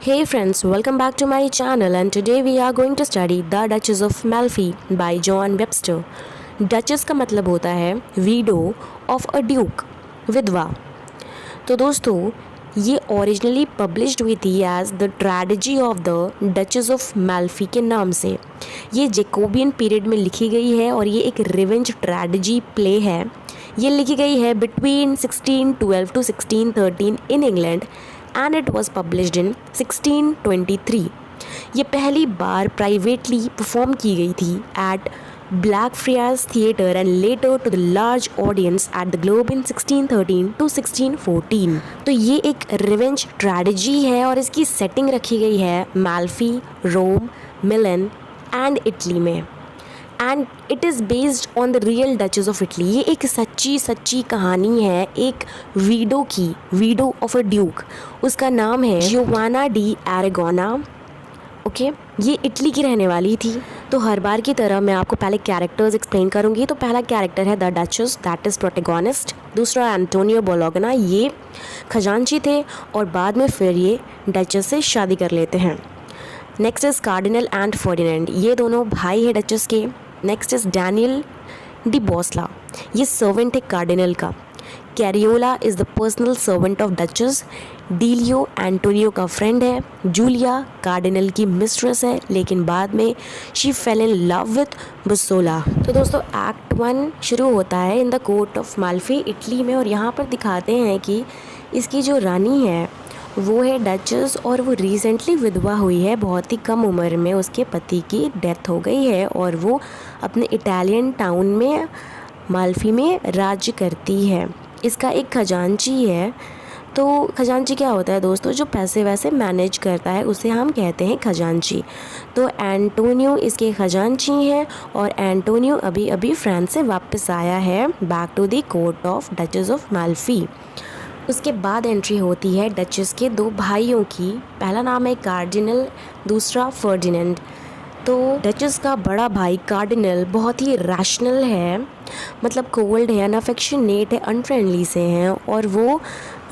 Hey friends, welcome back to my channel and today we are going to study The Duchess of Malfi by John Webster. Duchess का मतलब होता है widow of a duke, विधवा। तो दोस्तों ये originally published हुई थी as the tragedy of the Duchess of Malfi के नाम से। ये जैकोबियन पीरियड में लिखी गई है और ये एक रिवेंज ट्रेजेडी प्ले है। ये लिखी गई है between 1612 to 1613 in England and it was published in 1623। ये पहली बार प्राइवेटली परफॉर्म की गई थी at Blackfriars Theatre and later to the large audience at the Globe in 1613 to 1614। तो ये एक रिवेंज ट्रेजेडी है और इसकी सेटिंग रखी गई है Malfi, Rome, Milan and Italy में। And it is based on the real duchess of Italy. ये एक सच्ची कहानी है एक वीडो की, वीडो ऑफ अ ड्यूक। उसका नाम है जियोवाना डी एरेगोना। ओके, ये इटली की रहने वाली थी। तो हर बार की तरह मैं आपको पहले कैरेक्टर्स एक्सप्लेन करूंगी। तो पहला कैरेक्टर है the duchess, that is protagonist. दूसरा एंटोनियो बोलोगना, ये खजांची थे और बाद में फिर ये डचेस से शादी कर लेते हैं। Next is cardinal and Ferdinand, ये दोनों भाई है डचेस के। नेक्स्ट इज़ डैनियल डी बॉसला, ये सर्वेंट है कार्डिनल का। Cariola is the personal servant of duchess. Delio Antonio का फ्रेंड है। जूलिया कार्डिनल की मिस्ट्रेस है, लेकिन बाद में she fell in love with Bosola. तो दोस्तों एक्ट 1 शुरू होता है in the court of Malfi Italy में और यहाँ पर दिखाते हैं कि इसकी जो रानी है वो है डचेस और वो रिसेंटली विधवा हुई है। बहुत ही कम उम्र में उसके पति की डेथ हो गई है और वो अपने इटालियन टाउन में माल्फी में राज्य करती है। इसका एक खजांची है। तो खजांची क्या होता है दोस्तों, जो पैसे वैसे मैनेज करता है उसे हम कहते हैं खजांची। तो एंटोनियो इसके खजांची हैं और एंटोनियो अभी अभी फ्रांस से वापस आया है back to the court of Duchess of Malfi. उसके बाद एंट्री होती है डचेस के दो भाइयों की। पहला नाम है कार्डिनल, दूसरा फर्डिनेंड। तो डचेस का बड़ा भाई कार्डिनल बहुत ही रैशनल है, मतलब कोल्ड है, अनअफेक्शनेट है, अनफ्रेंडली से हैं और वो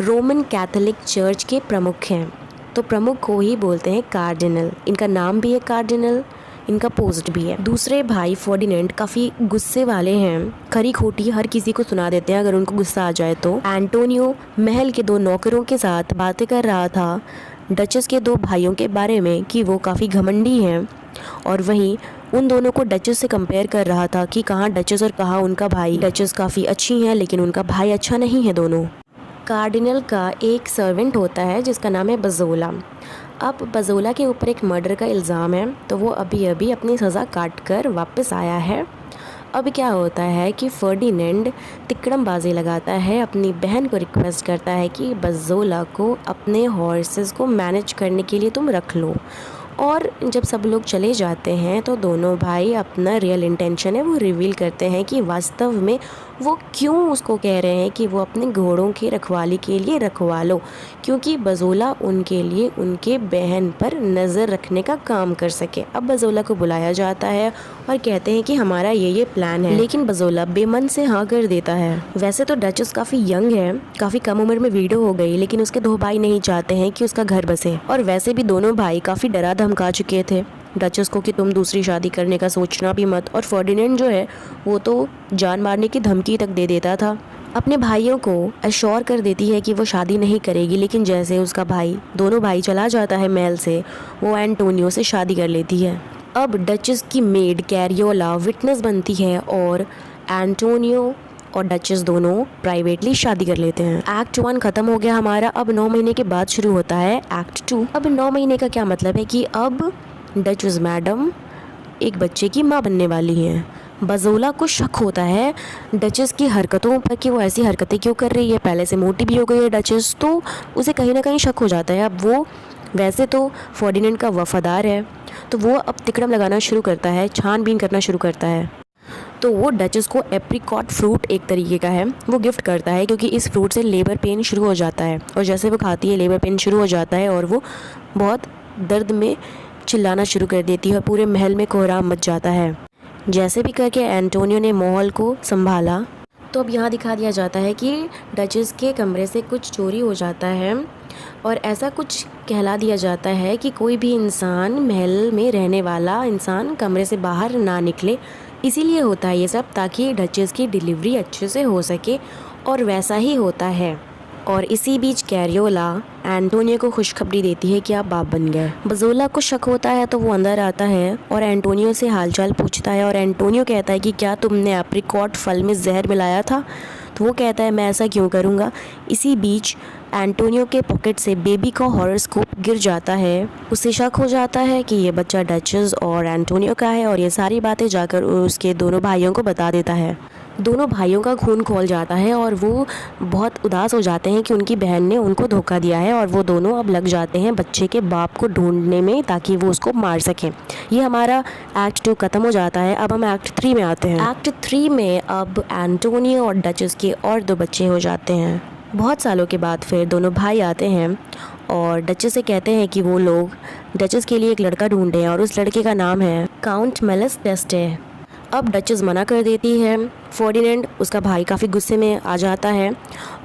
रोमन कैथोलिक चर्च के प्रमुख हैं। तो प्रमुख को ही बोलते हैं कार्डिनल। इनका नाम भी है कार्डिनल, इनका पोस्ट भी है। दूसरे भाई फर्डिनेंड काफ़ी गुस्से वाले हैं, खरी खोटी हर किसी को सुना देते हैं अगर उनको गुस्सा आ जाए तो। एंटोनियो महल के दो नौकरों के साथ बातें कर रहा था डचेस के दो भाइयों के बारे में कि वो काफ़ी घमंडी हैं और वहीं उन दोनों को डचेस से कंपेयर कर रहा था कि कहाँ डचेस और कहाँ उनका भाई। डचेस काफ़ी अच्छी हैं लेकिन उनका भाई अच्छा नहीं है दोनों। कार्डिनल का एक सर्वेंट होता है जिसका नाम है बजोला। अब बजोला के ऊपर एक मर्डर का इल्ज़ाम है तो वो अभी अभी अपनी सज़ा काट कर वापस आया है। अब क्या होता है कि फर्डिनेंड तिकड़मबाजी लगाता है, अपनी बहन को रिक्वेस्ट करता है कि बजोला को अपने हॉर्सेस को मैनेज करने के लिए तुम रख लो। और जब सब लोग चले जाते हैं तो दोनों भाई अपना रियल इंटेंशन है वो रिवील करते हैं कि वास्तव में वो क्यों उसको कह रहे हैं कि वो अपने घोड़ों की रखवाली के लिए रखवा लो, क्योंकि बजोला उनके लिए उनके बहन पर नज़र रखने का काम कर सके। अब बजोला को बुलाया जाता है और कहते हैं कि हमारा ये प्लान है, लेकिन बजोला बेमन से हाँ कर देता है। वैसे तो डचेस काफ़ी यंग है, काफ़ी कम उम्र में विडो हो गई, लेकिन उसके दो भाई नहीं चाहते हैं कि उसका घर बसे। और वैसे भी दोनों भाई काफ़ी डरा धमका चुके थे डचेस को कि तुम दूसरी शादी करने का सोचना भी मत। और फर्डिनेंड जो है वो तो जान मारने की धमकी तक दे देता था। अपने भाइयों को एश्योर कर देती है कि वो शादी नहीं करेगी, लेकिन जैसे उसका भाई, दोनों भाई चला जाता है महल से, वो एंटोनियो से शादी कर लेती है। अब डचेस की मेड कैरियोला विटनेस बनती है और एंटोनियो और डचेस दोनों प्राइवेटली शादी कर लेते हैं। एक्ट 1 खत्म हो गया हमारा। अब 9 महीने के बाद शुरू होता है एक्ट 2। अब 9 महीने का क्या मतलब है कि अब डचेस मैडम एक बच्चे की माँ बनने वाली हैं। बजोला को शक होता है डचेस की हरकतों पर कि वो ऐसी हरकतें क्यों कर रही है, पहले से मोटी भी हो गई है डचेस, तो उसे कहीं ना कहीं शक हो जाता है। अब वो वैसे तो फर्डिनेंड का वफादार है तो वो अब तिकड़म लगाना शुरू करता है, छानबीन करना शुरू करता है। तो वो डचेस को एप्रिकॉट फ्रूट एक तरीके का है वो गिफ्ट करता है, क्योंकि इस फ्रूट से लेबर पेन शुरू हो जाता है और जैसे वो खाती है लेबर पेन शुरू हो जाता है और वो बहुत दर्द में चिल्लाना शुरू कर देती है और पूरे महल में कोहराम मच जाता है। जैसे भी करके एंटोनियो ने माहौल को संभाला। तो अब यहाँ दिखा दिया जाता है कि डचेस के कमरे से कुछ चोरी हो जाता है और ऐसा कुछ कहला दिया जाता है कि कोई भी इंसान, महल में रहने वाला इंसान कमरे से बाहर ना निकले। इसीलिए होता है ये सब, ताकि डचेस की डिलीवरी अच्छे से हो सके, और वैसा ही होता है। और इसी बीच कैरियोला एंटोनियो को खुशखबरी देती है कि आप बाप बन गए। बजोला को शक होता है तो वो अंदर आता है और एंटोनियो से हालचाल पूछता है, और एंटोनियो कहता है कि क्या तुमने एप्रिकॉट फल में जहर मिलाया था? तो वो कहता है मैं ऐसा क्यों करूँगा। इसी बीच एंटोनियो के पॉकेट से बेबी का हॉरोस्कोप गिर जाता है। उसे शक हो जाता है कि ये बच्चा डचेस और एंटोनियो का है, और ये सारी बातें जाकर उसके दोनों भाइयों को बता देता है। दोनों भाइयों का खून खौल जाता है और वो बहुत उदास हो जाते हैं कि उनकी बहन ने उनको धोखा दिया है, और वो दोनों अब लग जाते हैं बच्चे के बाप को ढूंढने में ताकि वो उसको मार सकें। ये हमारा एक्ट 2 ख़त्म हो जाता है। अब हम एक्ट 3 में आते हैं। एक्ट 3 में अब एंटोनियो और डचेस के और 2 बच्चे हो जाते हैं। बहुत सालों के बाद फिर दोनों भाई आते हैं और डचेस से कहते हैं कि वो लोग डचेस के लिए एक लड़का ढूंढे हैं, और उस लड़के का नाम है काउंट मेलिस टेस्टे। अब डचेस मना कर देती है। फर्डिनेंड, उसका भाई, काफ़ी गुस्से में आ जाता है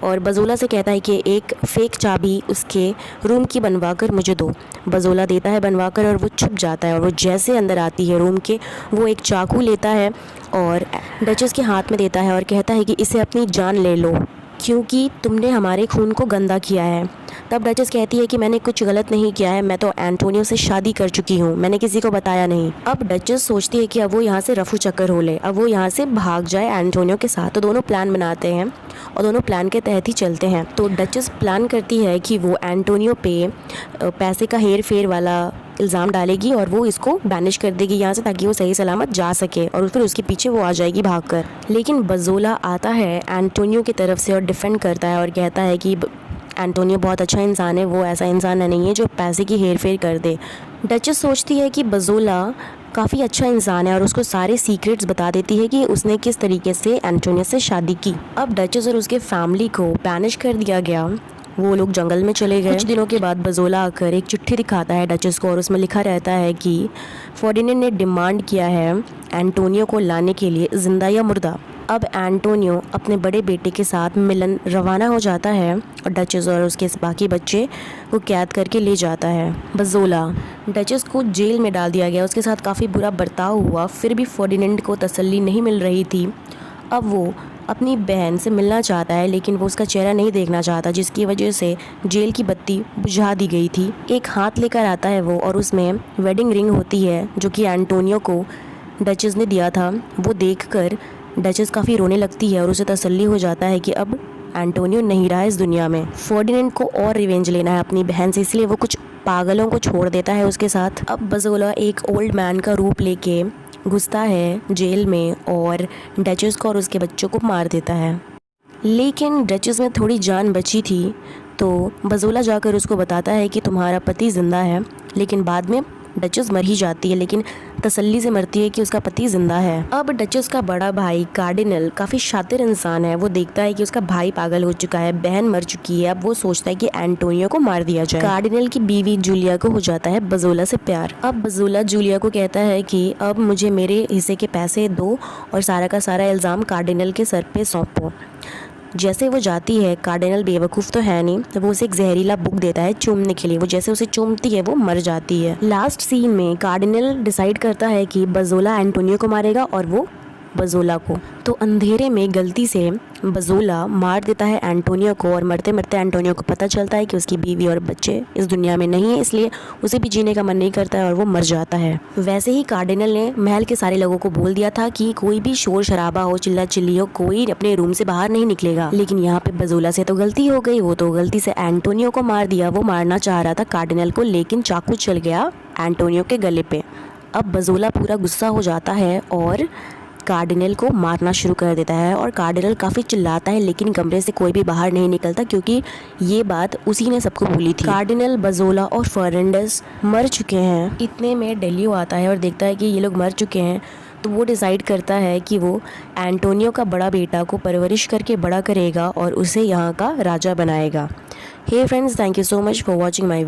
और बजोला से कहता है कि एक फ़ेक चाबी उसके रूम की बनवा कर मुझे दो। बजोला देता है बनवा कर, और वो छुप जाता है, और वो जैसे अंदर आती है रूम के, वो एक चाकू लेता है और डचेस के हाथ में देता है और कहता है कि इसे अपनी जान ले लो, क्योंकि तुमने हमारे खून को गंदा किया है। तब डचेस कहती है कि मैंने कुछ गलत नहीं किया है, मैं तो एंटोनियो से शादी कर चुकी हूँ, मैंने किसी को बताया नहीं। अब डचेस सोचती है कि अब वो यहाँ से रफू चक्कर हो ले, अब वो यहाँ से भाग जाए एंटोनियो के साथ। तो दोनों प्लान बनाते हैं और दोनों प्लान के तहत ही चलते हैं। तो डचेस प्लान करती है कि वो एंटोनियो पे पैसे का हेर फेर वाला इल्ज़ाम डालेगी और वो इसको बैनिश कर देगी यहाँ से, ताकि वो सही सलामत जा सके, और फिर उसके पीछे वो आ जाएगी भागकर। लेकिन बजोला आता है एंटोनियो की तरफ से और डिफेंड करता है और कहता है कि एंटोनियो बहुत अच्छा इंसान है, वो ऐसा इंसान नहीं है जो पैसे की हेर फेर कर दे। डचेस सोचती है कि बजोला काफ़ी अच्छा इंसान है और उसको सारे सीक्रेट्स बता देती है कि उसने किस तरीके से एंटोनियो से शादी की। अब डचेस और उसके फैमिली को बैनिश कर दिया गया, वो लोग जंगल में चले गए। कुछ दिनों के बाद बजोला आकर एक चिट्ठी दिखाता है डचेस को, और उसमें लिखा रहता है कि फर्डिनेंड ने डिमांड किया है एंटोनियो को लाने के लिए, जिंदा या मुर्दा। अब एंटोनियो अपने बड़े बेटे के साथ मिलन रवाना हो जाता है और डचेस और उसके बाकी बच्चे को कैद करके ले जाता है। बजोला, डचेस को जेल में डाल दिया गया, उसके साथ काफ़ी बुरा बर्ताव हुआ, फिर भी फर्डिनेंड को तसल्ली नहीं मिल रही थी। अब वो अपनी बहन से मिलना चाहता है, लेकिन वो उसका चेहरा नहीं देखना चाहता, जिसकी वजह से जेल की बत्ती बुझा दी गई थी। एक हाथ लेकर आता है वो, और उसमें वेडिंग रिंग होती है जो कि एंटोनियो को डचेस ने दिया था। वो देखकर डचेस काफ़ी रोने लगती है और उसे तसल्ली हो जाता है कि अब एंटोनियो नहीं रहा इस दुनिया में। फर्डिनेंड को और रिवेंज लेना है अपनी बहन से, इसलिए वो कुछ पागलों को छोड़ देता है उसके साथ। अब बजोला एक ओल्ड मैन का रूप लेके घुसता है जेल में और डचेस को और उसके बच्चों को मार देता है। लेकिन डचेस में थोड़ी जान बची थी, तो बजोला जाकर उसको बताता है कि तुम्हारा पति ज़िंदा है, लेकिन बाद में डचेस मर ही जाती है, लेकिन तसल्ली से मरती है कि उसका पति जिंदा है। अब डचेस का बड़ा भाई कार्डिनल काफ़ी शातिर इंसान है, वो देखता है कि उसका भाई पागल हो चुका है, बहन मर चुकी है। अब वो सोचता है कि एंटोनियो को मार दिया जाए। कार्डिनल की बीवी जूलिया को हो जाता है बजोला से प्यार। अब बजोला जूलिया को कहता है कि अब मुझे मेरे हिस्से के पैसे दो और सारा का सारा इल्ज़ाम कार्डिनल के सर पे सौंपो। जैसे वो जाती है, कार्डिनल बेवकूफ़ तो है नहीं, तो वो उसे एक जहरीला बुक देता है चूमने के लिए। वो जैसे उसे चूमती है वो मर जाती है। लास्ट सीन में कार्डिनल डिसाइड करता है कि बजोला एंटोनियो को मारेगा और वो बजोला को। तो अंधेरे में गलती से बजोला मार देता है एंटोनियो को, और मरते मरते एंटोनियो को पता चलता है कि उसकी बीवी और बच्चे इस दुनिया में नहीं है, इसलिए उसे भी जीने का मन नहीं करता है और वो मर जाता है। वैसे ही कार्डिनल ने महल के सारे लोगों को बोल दिया था कि कोई भी शोर शराबा हो, चिल्ला चिल्ली हो, कोई अपने रूम से बाहर नहीं निकलेगा। लेकिन यहाँ पे बजोला से तो गलती हो गई, वो तो गलती से एंटोनियो को मार दिया। वो मारना चाह रहा था कार्डिनल को, लेकिन चाकू चल गया एंटोनियो के गले पे। अब बजोला पूरा गुस्सा हो जाता है और कार्डिनल को मारना शुरू कर देता है, और कार्डिनल काफ़ी चिल्लाता है, लेकिन कमरे से कोई भी बाहर नहीं निकलता, क्योंकि ये बात उसी ने सबको बोली थी। कार्डिनल, बजोला और फर्नांडिस मर चुके हैं। इतने में डेलियो आता है और देखता है कि ये लोग मर चुके हैं, तो वो डिसाइड करता है कि वो एंटोनियो का बड़ा बेटा को परवरिश करके बड़ा करेगा और उसे यहाँ का राजा बनाएगा। Hey friends, thank you so much for watching my